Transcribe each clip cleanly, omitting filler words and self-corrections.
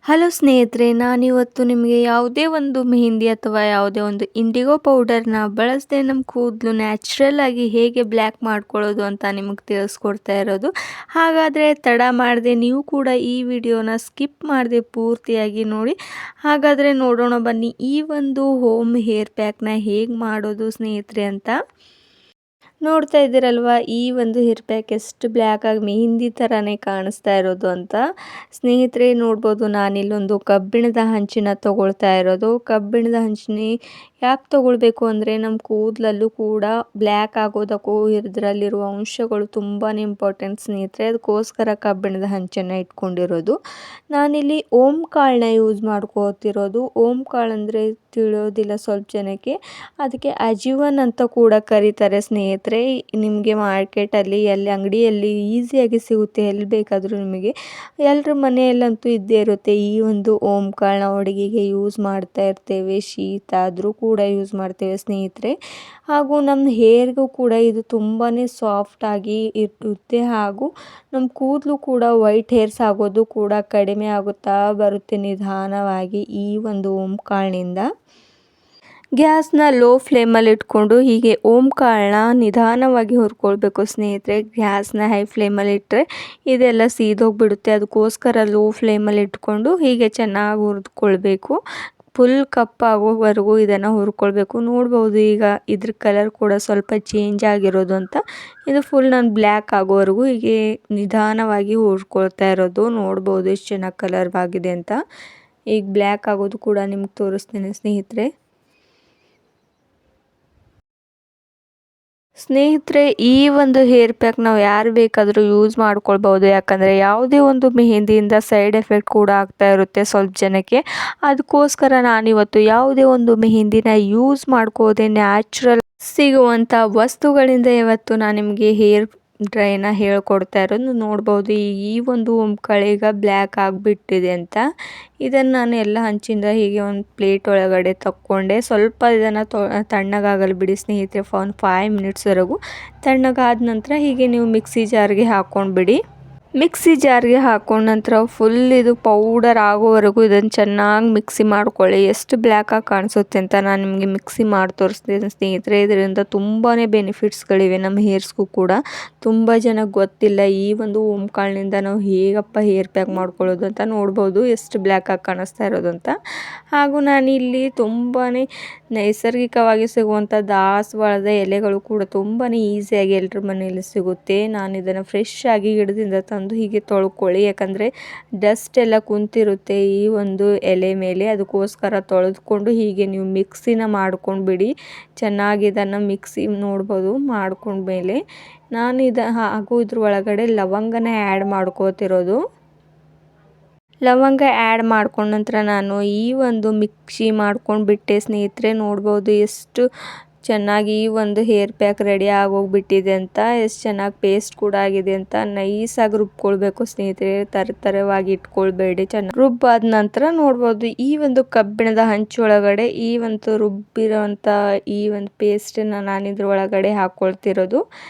Hello ಸ್ನೇಹಿತರೆ, ನಾನಿವತ್ತು ನಿಮಗೆ ಯಾವುದೇ ಒಂದು ಮೆಹಂದಿ ಅಥವಾ ಯಾವುದೇ ಒಂದು ಇಂಡಿಗೋ ಪೌಡರ್ನ ಬಳಸದೆ ನಮ್ಮ ಕೂದಲು ನ್ಯಾಚುರಲ್ ಆಗಿ ಹೇಗೆ ಬ್ಲ್ಯಾಕ್ ಮಾಡ್ಕೊಳ್ಳೋದು ಅಂತ ನಿಮಗೆ ತಿಳಿಸ್ಕೊಡ್ತಾ ಇರೋದು. ಹಾಗಾದರೆ ತಡ ಮಾಡದೆ ನೀವು ಕೂಡ ಈ ವಿಡಿಯೋನ ಸ್ಕಿಪ್ ಮಾಡದೆ ಪೂರ್ತಿಯಾಗಿ ನೋಡಿ. ಹಾಗಾದರೆ ನೋಡೋಣ ಬನ್ನಿ ಈ ಒಂದು ಹೋಮ್ ಹೇರ್ ಪ್ಯಾಕ್ನ ಹೇಗೆ ಮಾಡೋದು ಸ್ನೇಹಿತರೆ ಅಂತ. ನೋಡ್ತಾ ಇದ್ದೀರಲ್ವಾ ಈ ಒಂದು ಹೇರ್ ಪ್ಯಾಕ್ ಎಷ್ಟು ಬ್ಲ್ಯಾಕ್ ಆಗಿ ಮೆಹಂದಿ ಥರನೇ ಕಾಣಿಸ್ತಾ ಇರೋದು ಅಂತ. ಸ್ನೇಹಿತರೆ ನೋಡ್ಬೋದು, ನಾನಿಲ್ಲೊಂದು ಕಬ್ಬಿಣದ ಹಂಚಿನ ತಗೊಳ್ತಾ ಇರೋದು. ಕಬ್ಬಿಣದ ಹಂಚಿನ ಯಾಕೆ ತಗೊಳ್ಬೇಕು ಅಂದರೆ ನಮ್ಮ ಕೂದಲಲ್ಲೂ ಕೂಡ ಬ್ಲ್ಯಾಕ್ ಆಗೋದಕ್ಕೂ ಇದರಲ್ಲಿರುವ ಅಂಶಗಳು ತುಂಬಾ ಇಂಪಾರ್ಟೆಂಟ್ ಸ್ನೇಹಿತರೆ. ಅದಕ್ಕೋಸ್ಕರ ಕಬ್ಬಿಣದ ಹಂಚನ್ನು ಇಟ್ಕೊಂಡಿರೋದು. ನಾನಿಲ್ಲಿ ಓಂ ಕಾಳನ್ನ ಯೂಸ್ ಮಾಡ್ಕೋತಿರೋದು. ಓಂ ಕಾಳು ಅಂದರೆ ತಿಳಿಯೋದಿಲ್ಲ ಸ್ವಲ್ಪ ಜನಕ್ಕೆ, ಅದಕ್ಕೆ ಅಜಿವನ್ ಅಂತ ಕೂಡ ಕರೀತಾರೆ ಸ್ನೇಹಿತರೆ. ನಿಮಗೆ ಮಾರ್ಕೆಟಲ್ಲಿ ಎಲ್ಲಿ ಅಂಗಡಿಯಲ್ಲಿ ಈಸಿಯಾಗಿ ಸಿಗುತ್ತೆ, ಎಲ್ಲಿ ಬೇಕಾದರೂ ನಿಮಗೆ. ಎಲ್ಲರ ಮನೆಯಲ್ಲಂತೂ ಇದ್ದೇ ಇರುತ್ತೆ ಈ ಒಂದು ಓಂ ಕಾಳನ್ನ. ಅಡುಗೆಗೆ ಯೂಸ್ ಮಾಡ್ತಾ ಇರ್ತೇವೆ, ಶೀತ ಆದರೂ ಕೂಡ ಯೂಸ್ ಮಾಡ್ತೇವೆ ಸ್ನೇಹಿತರೆ. ಹಾಗೂ ನಮ್ಮ ಹೇರ್ಗೂ ಕೂಡ ಇದು ತುಂಬಾ ಸಾಫ್ಟಾಗಿ ಇರುತ್ತೆ. ಹಾಗೂ ನಮ್ಮ ಕೂದಲು ಕೂಡ ವೈಟ್ ಹೇರ್ಸ್ ಆಗೋದು ಕೂಡ ಕಡಿಮೆ ಆಗುತ್ತಾ ಬರುತ್ತೆ ನಿಧಾನವಾಗಿ ಈ ಒಂದು ಓಂ ಕಾಳಿನಿಂದ. ಗ್ಯಾಸ್ನ ಲೋ ಫ್ಲೇಮಲ್ಲಿ ಇಟ್ಕೊಂಡು ಹೀಗೆ ಓಂ ಕಾಳನ್ನ ನಿಧಾನವಾಗಿ ಹುರ್ಕೊಳ್ಬೇಕು ಸ್ನೇಹಿತರೆ. ಗ್ಯಾಸ್ನ ಹೈ ಫ್ಲೇಮಲ್ಲಿ ಇಟ್ಟರೆ ಇದೆಲ್ಲ ಸೀದೋಗಿಬಿಡುತ್ತೆ. ಅದಕ್ಕೋಸ್ಕರ ಲೋ ಫ್ಲೇಮಲ್ಲಿ ಇಟ್ಕೊಂಡು ಹೀಗೆ ಚೆನ್ನಾಗಿ ಹುರಿದುಕೊಳ್ಬೇಕು. ಫುಲ್ ಕಪ್ಪಾಗೋವರೆಗೂ ಇದನ್ನು ಹುರ್ಕೊಳ್ಬೇಕು. ನೋಡ್ಬೋದು ಈಗ ಇದ್ರ ಕಲರ್ ಕೂಡ ಸ್ವಲ್ಪ ಚೇಂಜ್ ಆಗಿರೋದು ಅಂತ. ಇದು ಫುಲ್ ನಾನು ಬ್ಲ್ಯಾಕ್ ಆಗೋವರೆಗೂ ಹೀಗೆ ನಿಧಾನವಾಗಿ ಹುರ್ಕೊಳ್ತಾ ಇರೋದು. ನೋಡ್ಬೋದು ಎಷ್ಟು ಚೆನ್ನಾಗಿ ಕಲರ್ ಆಗಿದೆ ಅಂತ. ಈಗ ಬ್ಲ್ಯಾಕ್ ಆಗೋದು ಕೂಡ ನಿಮ್ಗೆ ತೋರಿಸ್ತೀನಿ ಸ್ನೇಹಿತರೆ. ಈ ಒಂದು ಹೇರ್ ಪ್ಯಾಕ್ ನಾವು ಯಾರು ಬೇಕಾದರೂ ಯೂಸ್ ಮಾಡ್ಕೊಳ್ಬೋದು. ಯಾಕಂದರೆ ಯಾವುದೇ ಒಂದು ಮೆಹಂದಿಯಿಂದ ಸೈಡ್ ಎಫೆಕ್ಟ್ ಕೂಡ ಆಗ್ತಾ ಇರುತ್ತೆ ಸ್ವಲ್ಪ ಜನಕ್ಕೆ. ಅದಕ್ಕೋಸ್ಕರ ನಾನಿವತ್ತು ಯಾವುದೇ ಒಂದು ಮೆಹಂದಿನ ಯೂಸ್ ಮಾಡ್ಕೋದೆ ನ್ಯಾಚುರಲ್ ಸಿಗುವಂಥ ವಸ್ತುಗಳಿಂದ ಇವತ್ತು ನಾನು ನಿಮಗೆ ಹೇರ್ ಡ್ರೈನ ಹೇಳ್ಕೊಡ್ತಾ ಇರೋದು. ನೋಡ್ಬೋದು ಈ ಒಂದು ಕಳೆಗ ಬ್ಲ್ಯಾಕ್ ಆಗಿಬಿಟ್ಟಿದೆ ಅಂತ. ಇದನ್ನು ನಾನು ಎಲ್ಲ ಹಂಚಿಂದ ಹೀಗೆ ಒಂದು ಪ್ಲೇಟ್ ಒಳಗಡೆ ತಕ್ಕೊಂಡೆ. ಸ್ವಲ್ಪ ಇದನ್ನು ತಣ್ಣಗಾಗಲು ಬಿಡಿ ಸ್ನೇಹಿತರೆ, ಒಂದು 5 ಮಿನಿಟ್ಸ್ವರೆಗೂ. ತಣ್ಣಗಾದ ನಂತರ ಹೀಗೆ ನೀವು ಮಿಕ್ಸಿ ಜಾರ್ಗೆ ಹಾಕ್ಕೊಂಡ್ಬಿಡಿ. ಮಿಕ್ಸಿ ಜಾರ್ಗೆ ಹಾಕೊಂಡ ನಂತರ ಫುಲ್ ಇದು ಪೌಡರ್ ಆಗೋವರೆಗೂ ಇದನ್ನು ಚೆನ್ನಾಗಿ ಮಿಕ್ಸಿ ಮಾಡ್ಕೊಳ್ಳಿ. ಎಷ್ಟು ಬ್ಲ್ಯಾಕಾಗಿ ಕಾಣಿಸುತ್ತೆ ಅಂತ ನಾನು ನಿಮಗೆ ಮಿಕ್ಸಿ ಮಾಡಿ ತೋರಿಸ್ತೀನಿ ಸ್ನೇಹಿತರೆ. ಇದರಿಂದ ತುಂಬಾ ಬೆನಿಫಿಟ್ಸ್ಗಳಿವೆ ನಮ್ಮ ಹೇರ್ಸ್ಗೂ ಕೂಡ. ತುಂಬ ಜನಕ್ಕೆ ಗೊತ್ತಿಲ್ಲ ಈ ಒಂದು ಓಂ ಕಾಳಿನಿಂದ ನಾವು ಹೇಗಪ್ಪ ಹೇರ್ ಪ್ಯಾಕ್ ಮಾಡ್ಕೊಳ್ಳೋದು ಅಂತ. ನೋಡ್ಬೋದು ಎಷ್ಟು ಬ್ಲ್ಯಾಕಾಗಿ ಕಾಣಿಸ್ತಾ ಇರೋದು ಅಂತ. ಹಾಗೂ ನಾನಿಲ್ಲಿ ತುಂಬಾ ನೈಸರ್ಗಿಕವಾಗಿ ಸಿಗುವಂಥ ದಾಸವಾಳದ ಎಲೆಗಳು ಕೂಡ ತುಂಬಾ ಈಸಿಯಾಗಿ ಎಲ್ಲರ ಮನೆಯಲ್ಲಿ ಸಿಗುತ್ತೆ. ನಾನು ಇದನ್ನು ಫ್ರೆಶ್ ಆಗಿ ಗಿಡದಿಂದ ತಂದು ಹೀಗೆ ತೊಳ್ಕೊಳ್ಳಿ. ಯಾಕಂದರೆ ಡಸ್ಟ್ ಎಲ್ಲ ಕುಂತಿರುತ್ತೆ ಈ ಒಂದು ಎಲೆ ಮೇಲೆ. ಅದಕ್ಕೋಸ್ಕರ ತೊಳೆದುಕೊಂಡು ಹೀಗೆ ನೀವು ಮಿಕ್ಸಿನ ಮಾಡ್ಕೊಂಡ್ಬಿಡಿ. ಚೆನ್ನಾಗಿ ಇದನ್ನು ಮಿಕ್ಸಿ ನೋಡ್ಬೋದು ಮಾಡ್ಕೊಂಡ್ಮೇಲೆ ನಾನು ಹಾಗೂ ಇದ್ರ ಒಳಗಡೆ ಲವಂಗನ ಆ್ಯಡ್ ಮಾಡ್ಕೋತಿರೋದು. ಲವಂಗ ಆ್ಯಡ್ ಮಾಡ್ಕೊಂಡ ನಂತರ ನಾನು ಈ ಒಂದು ಮಿಕ್ಸಿ ಮಾಡ್ಕೊಂಡು ಬಿಟ್ಟೆ ಸ್ನೇಹಿತರೆ. ನೋಡ್ಬೋದು ಎಷ್ಟು ಚೆನ್ನಾಗಿ ಈ ಒಂದು ಹೇರ್ ಪ್ಯಾಕ್ ರೆಡಿ ಆಗೋಗ್ಬಿಟ್ಟಿದೆ ಅಂತ. ಎಷ್ಟು ಚೆನ್ನಾಗಿ ಪೇಸ್ಟ್ ಕೂಡ ಆಗಿದೆ ಅಂತ. ನೈಸಾಗಿ ರುಬ್ಕೊಳ್ಬೇಕು ಸ್ನೇಹಿತರೆ, ತರವಾಗಿ ಇಟ್ಕೊಳ್ಬೇಡಿ. ಚೆನ್ನಾಗಿ ರುಬ್ಬಾದ ನಂತರ ನೋಡ್ಬೋದು ಈ ಒಂದು ಕಬ್ಬಿಣದ ಹಂಚೊಳಗಡೆ ಈ ಒಂದು ರುಬ್ಬಿರೋಂಥ ಈ ಒಂದು ಪೇಸ್ಟನ್ನು ನಾನು ಇದ್ರ ಒಳಗಡೆ ಹಾಕ್ಕೊಳ್ತಿರೋದು.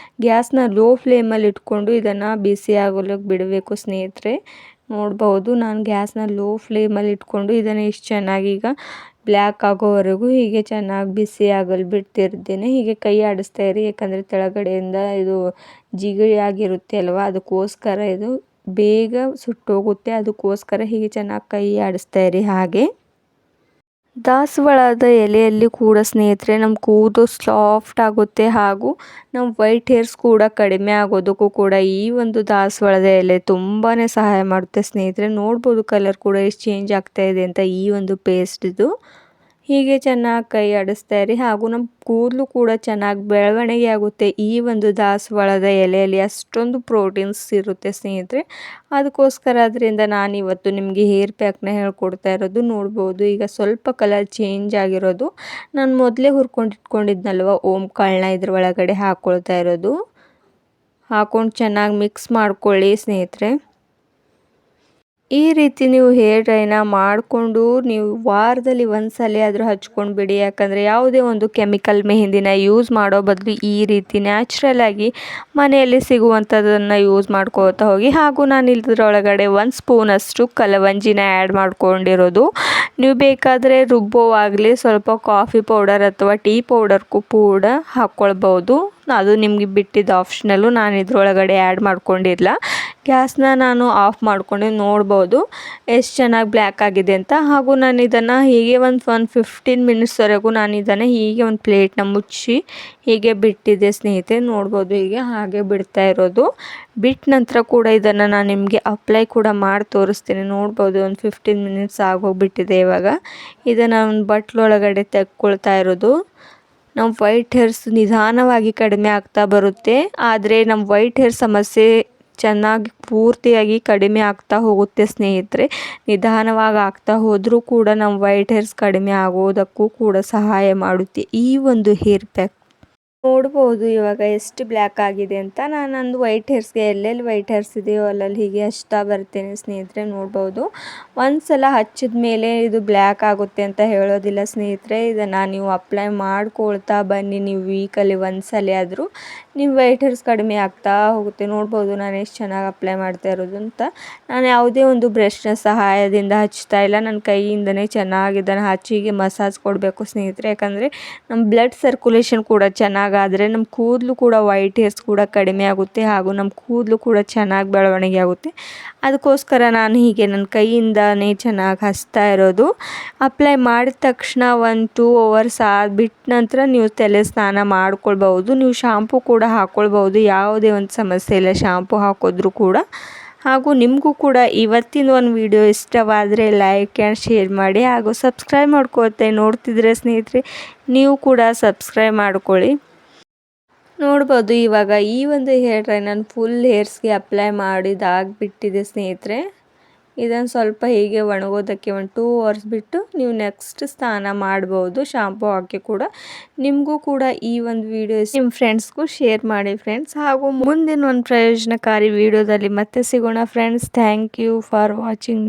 ಗ್ಯಾಸ್ನ ಲೋ ಫ್ಲೇಮಲ್ಲಿ ಇಟ್ಕೊಂಡು ಇದನ್ನು ಬಿಸಿ ಆಗೋಲಿಕ್ಕೆ ಬಿಡಬೇಕು ಸ್ನೇಹಿತರೆ. ನೋಡ್ಬೋದು ನಾನು ಗ್ಯಾಸ್ನ ಲೋ ಫ್ಲೇಮಲ್ಲಿ ಇಟ್ಕೊಂಡು ಇದನ್ನು ಎಷ್ಟು ಚೆನ್ನಾಗಿ ಈಗ ಬ್ಲ್ಯಾಕ್ ಆಗೋವರೆಗೂ ಹೀಗೆ ಚೆನ್ನಾಗಿ ಬಿಸಿ ಆಗಲು ಬಿಡ್ತಿರ್ತೀನಿ. ಹೀಗೆ ಕೈ ಆಡಿಸ್ತಾ ಇರಿ, ಯಾಕಂದರೆ ಕೆಳಗಡೆಯಿಂದ ಇದು ಜಿಗಿಳಿ ಆಗಿರುತ್ತೆ ಅಲ್ವಾ, ಅದಕ್ಕೋಸ್ಕರ ಇದು ಬೇಗ ಸುಟ್ಟೋಗುತ್ತೆ. ಅದಕ್ಕೋಸ್ಕರ ಹೀಗೆ ಚೆನ್ನಾಗಿ ಕೈ ಆಡಿಸ್ತಾ ಇರಿ. ಹಾಗೆ ದಾಸವಾಳದ ಎಲೆಯಲ್ಲಿ ಕೂಡ ಸ್ನೇಹಿತರೆ ನಮ್ಮ ಕೂದಲು ಸಾಫ್ಟ್ ಆಗುತ್ತೆ. ಹಾಗೂ ನಮ್ಮ ವೈಟ್ ಹೇರ್ಸ್ ಕೂಡ ಕಡಿಮೆ ಆಗೋದಕ್ಕೂ ಕೂಡ ಈ ಒಂದು ದಾಸವಾಳದ ಎಲೆ ತುಂಬಾ ಸಹಾಯ ಮಾಡುತ್ತೆ ಸ್ನೇಹಿತರೆ. ನೋಡ್ಬೋದು ಕಲರ್ ಕೂಡ ಎಷ್ಟು ಚೇಂಜ್ ಆಗ್ತಾ ಇದೆ ಅಂತ ಈ ಒಂದು ಪೇಸ್ಟ್ ಇದು. ಹೀಗೆ ಚೆನ್ನಾಗಿ ಕೈ ಆಡಿಸ್ತಾ ಇರಿ. ಹಾಗೂ ನಮ್ಮ ಕೂದಲು ಕೂಡ ಚೆನ್ನಾಗಿ ಬೆಳವಣಿಗೆ ಆಗುತ್ತೆ. ಈ ಒಂದು ದಾಸವಾಳದ ಎಲೆಯಲ್ಲಿ ಅಷ್ಟೊಂದು ಪ್ರೋಟೀನ್ಸ್ ಇರುತ್ತೆ ಸ್ನೇಹಿತರೆ. ಅದಕ್ಕೋಸ್ಕರ ಅದರಿಂದ ನಾನಿವತ್ತು ನಿಮಗೆ ಹೇರ್ ಪ್ಯಾಕ್ನ ಹೇಳ್ಕೊಡ್ತಾ ಇರೋದು. ನೋಡ್ಬೋದು ಈಗ ಸ್ವಲ್ಪ ಕಲರ್ ಚೇಂಜ್ ಆಗಿರೋದು. ನಾನು ಮೊದಲೇ ಇಟ್ಕೊಂಡಿದ್ನಲ್ವ ಓಂ ಕಾಳನ್ನ ಇದ್ರ ಒಳಗಡೆ ಹಾಕ್ಕೊಳ್ತಾ ಇರೋದು. ಹಾಕ್ಕೊಂಡು ಚೆನ್ನಾಗಿ ಮಿಕ್ಸ್ ಮಾಡ್ಕೊಳ್ಳಿ ಸ್ನೇಹಿತರೆ. ಈ ರೀತಿ ನೀವು ಹೇರ್ ಡ್ರೈನ ಮಾಡಿಕೊಂಡು ನೀವು ವಾರದಲ್ಲಿ ಒಂದು ಸಲ ಆದರೂ ಹಚ್ಕೊಂಡು ಬಿಡಿ. ಯಾಕಂದರೆ ಯಾವುದೇ ಒಂದು ಕೆಮಿಕಲ್ ಮೆಹಂದಿನ ಯೂಸ್ ಮಾಡೋ ಬದಲು ಈ ರೀತಿ ನ್ಯಾಚುರಲಾಗಿ ಮನೆಯಲ್ಲಿ ಸಿಗುವಂಥದ್ದನ್ನು ಯೂಸ್ ಮಾಡ್ಕೋತಾ ಹೋಗಿ. ಹಾಗೂ ನಾನು ಇದರೊಳಗಡೆ 1 ಸ್ಪೂನಷ್ಟು ಕಲವಂಜಿನ ಆ್ಯಡ್ ಮಾಡ್ಕೊಂಡಿರೋದು. ನೀವು ಬೇಕಾದರೆ ರುಬ್ಬೋವಾಗಲಿ ಸ್ವಲ್ಪ ಕಾಫಿ ಪೌಡರ್ ಅಥವಾ ಟೀ ಪೌಡರ್ಗೂ ಕೂಡ ಹಾಕ್ಕೊಳ್ಬೋದು. ಅದು ನಿಮಗೆ ಬಿಟ್ಟಿದ್ದು ಆಪ್ಷನಲ್ಲು. ನಾನು ಇದರೊಳಗಡೆ ಆ್ಯಡ್ ಮಾಡ್ಕೊಂಡಿಲ್ಲ. ಗ್ಯಾಸ್ನ ನಾನು ಆಫ್ ಮಾಡ್ಕೊಂಡು ನೋಡ್ಬೋದು ಎಷ್ಟು ಚೆನ್ನಾಗಿ ಬ್ಲ್ಯಾಕ್ ಆಗಿದೆ ಅಂತ. ಹಾಗೂ ನಾನು ಇದನ್ನು ಹೀಗೆ ಒಂದು 15 ಮಿನಿಟ್ಸ್ವರೆಗೂ ನಾನು ಇದನ್ನು ಹೀಗೆ ಒಂದು ಪ್ಲೇಟ್ನ ಮುಚ್ಚಿ ಹೀಗೆ ಬಿಟ್ಟಿದ್ದೆ ಸ್ನೇಹಿತರೆ. ನೋಡ್ಬೋದು ಹೀಗೆ ಹಾಗೆ ಬಿಡ್ತಾ ಇರೋದು. ಬಿಟ್ಟ ನಂತರ ಕೂಡ ಇದನ್ನು ನಾನು ನಿಮಗೆ ಅಪ್ಲೈ ಕೂಡ ಮಾಡಿ ತೋರಿಸ್ತೀನಿ. ನೋಡ್ಬೋದು ಒಂದು 15 ಮಿನಿಟ್ಸ್ ಆಗೋಗ್ಬಿಟ್ಟಿದೆ. ಇವಾಗ ಇದನ್ನು ಒಂದು ಬಟ್ಲೊಳಗಡೆ ತೆಕ್ಕೊಳ್ತಾ ಇರೋದು. ನಮ್ಮ ವೈಟ್ ಹೇರ್ಸ್ ನಿಧಾನವಾಗಿ ಕಡಿಮೆ ಆಗ್ತಾ ಬರುತ್ತೆ. ಆದರೆ ನಮ್ಮ ವೈಟ್ ಹೇರ್ ಸಮಸ್ಯೆ ಚೆನ್ನಾಗಿ ಪೂರ್ತಿಯಾಗಿ ಕಡಿಮೆ ಆಗ್ತಾ ಹೋಗುತ್ತೆ ಸ್ನೇಹಿತರೆ. ನಿಧಾನವಾಗಿ ಆಗ್ತಾ ಹೋದರೂ ಕೂಡ ನಮ್ಮ ವೈಟ್ ಹೇರ್ಸ್ ಕಡಿಮೆ ಆಗೋದಕ್ಕೂ ಕೂಡ ಸಹಾಯ ಮಾಡುತ್ತೆ ಈ ಒಂದು ಹೇರ್ ಪ್ಯಾಕ್. ನೋಡ್ಬೋದು ಇವಾಗ ಎಷ್ಟು ಬ್ಲ್ಯಾಕ್ ಆಗಿದೆ ಅಂತ. ನಾನೊಂದು ವೈಟ್ ಹೇರ್ಸ್ಗೆ ಎಲ್ಲೆಲ್ಲಿ ವೈಟ್ ಹೇರ್ಸ್ ಇದೆಯೋ ಅಲ್ಲಲ್ಲಿ ಹೀಗೆ ಹಚ್ತಾ ಬರ್ತೇನೆ ಸ್ನೇಹಿತರೆ. ನೋಡ್ಬೋದು ಒಂದು ಸಲ ಹಚ್ಚಿದ ಮೇಲೆ ಇದು ಬ್ಲ್ಯಾಕ್ ಆಗುತ್ತೆ ಅಂತ ಹೇಳೋದಿಲ್ಲ ಸ್ನೇಹಿತರೆ. ಇದನ್ನು ನೀವು ಅಪ್ಲೈ ಮಾಡ್ಕೊಳ್ತಾ ಬನ್ನಿ. ನೀವು ವೀಕಲ್ಲಿ ಒಂದು ಸಲ ಆದರೂ ನಿಮ್ಮ ವೈಟ್ ಹೇರ್ಸ್ ಕಡಿಮೆ ಆಗ್ತಾ ಹೋಗುತ್ತೆ. ನೋಡ್ಬೋದು ನಾನು ಎಷ್ಟು ಚೆನ್ನಾಗಿ ಅಪ್ಲೈ ಮಾಡ್ತಾ ಇರೋದು ಅಂತ. ನಾನು ಯಾವುದೇ ಒಂದು ಬ್ರಷ್ನ ಸಹಾಯದಿಂದ ಹಚ್ತಾ ಇಲ್ಲ. ನನ್ನ ಕೈಯಿಂದನೇ ಚೆನ್ನಾಗಿ ಇದನ್ನು ಹಚ್ಚಿಗೆ ಮಸಾಜ್ ಕೊಡಬೇಕು ಸ್ನೇಹಿತರೆ. ಯಾಕಂದರೆ ನಮ್ಮ ಬ್ಲಡ್ ಸರ್ಕ್ಯುಲೇಷನ್ ಕೂಡ ಚೆನ್ನಾಗಾದರೆ ನಮ್ಮ ಕೂದಲು ಕೂಡ ವೈಟ್ ಹೇರ್ಸ್ ಕೂಡ ಕಡಿಮೆ ಆಗುತ್ತೆ. ಹಾಗೂ ನಮ್ಮ ಕೂದಲು ಕೂಡ ಚೆನ್ನಾಗಿ ಬೆಳವಣಿಗೆ ಆಗುತ್ತೆ. ಅದಕ್ಕೋಸ್ಕರ ನಾನು ಹೀಗೆ ನನ್ನ ಕೈಯಿಂದನೇ ಚೆನ್ನಾಗಿ ಹಚ್ತಾ ಇರೋದು. ಅಪ್ಲೈ ಮಾಡಿದ ತಕ್ಷಣ 1-2 ಅವರ್ಸ್ ಬಿಟ್ಟ ನಂತರ ನೀವು ತಲೆ ಸ್ನಾನ ಮಾಡ್ಕೊಳ್ಬೋದು. ನೀವು ಶಾಂಪೂ ಕೂಡ ಹಾಕ್ಕೊಳ್ಬೋದು. ಯಾವುದೇ ಒಂದು ಸಮಸ್ಯೆ ಇಲ್ಲ ಶಾಂಪೂ ಹಾಕಿದ್ರೂ ಕೂಡ. ಹಾಗೂ ನಿಮಗೂ ಕೂಡ ಇವತ್ತಿನ ಒಂದು ವಿಡಿಯೋ ಇಷ್ಟವಾದರೆ ಲೈಕ್ ಆ್ಯಂಡ್ ಶೇರ್ ಮಾಡಿ. ಹಾಗೂ ಸಬ್ಸ್ಕ್ರೈಬ್ ಮಾಡ್ಕೊಳ್ತಾ ನೋಡ್ತಿದ್ರೆ ಸ್ನೇಹಿತರೆ ನೀವು ಕೂಡ ಸಬ್ಸ್ಕ್ರೈಬ್ ಮಾಡ್ಕೊಳ್ಳಿ. ನೋಡ್ಬೋದು ಇವಾಗ ಈ ಒಂದು ಹೇರ್ ಡ್ರೈ ನಾನು ಫುಲ್ ಹೇರ್ಸ್ಗೆ ಅಪ್ಲೈ ಮಾಡಿದಾಗಿಬಿಟ್ಟಿದೆ ಸ್ನೇಹಿತರೆ. ಇದನ್ನು ಸ್ವಲ್ಪ ಹೀಗೆ ಒಣಗೋದಕ್ಕೆ 2 ಅವರ್ಸ್ ಬಿಟ್ಟು ನೀವು ನೆಕ್ಸ್ಟ್ ಸ್ನಾನ ಮಾಡ್ಬೋದು ಶಾಂಪೂ ಹಾಕಿ ಕೂಡ. ನಿಮಗೂ ಕೂಡ ಈ ಒಂದು ವಿಡಿಯೋ ನಿಮ್ಮ ಫ್ರೆಂಡ್ಸ್ಗೂ ಶೇರ್ ಮಾಡಿ ಫ್ರೆಂಡ್ಸ್. ಹಾಗೂ ಮುಂದಿನ ಒಂದು ಪ್ರಯೋಜನಕಾರಿ ವಿಡಿಯೋದಲ್ಲಿ ಮತ್ತೆ ಸಿಗೋಣ friends. Thank you for watching.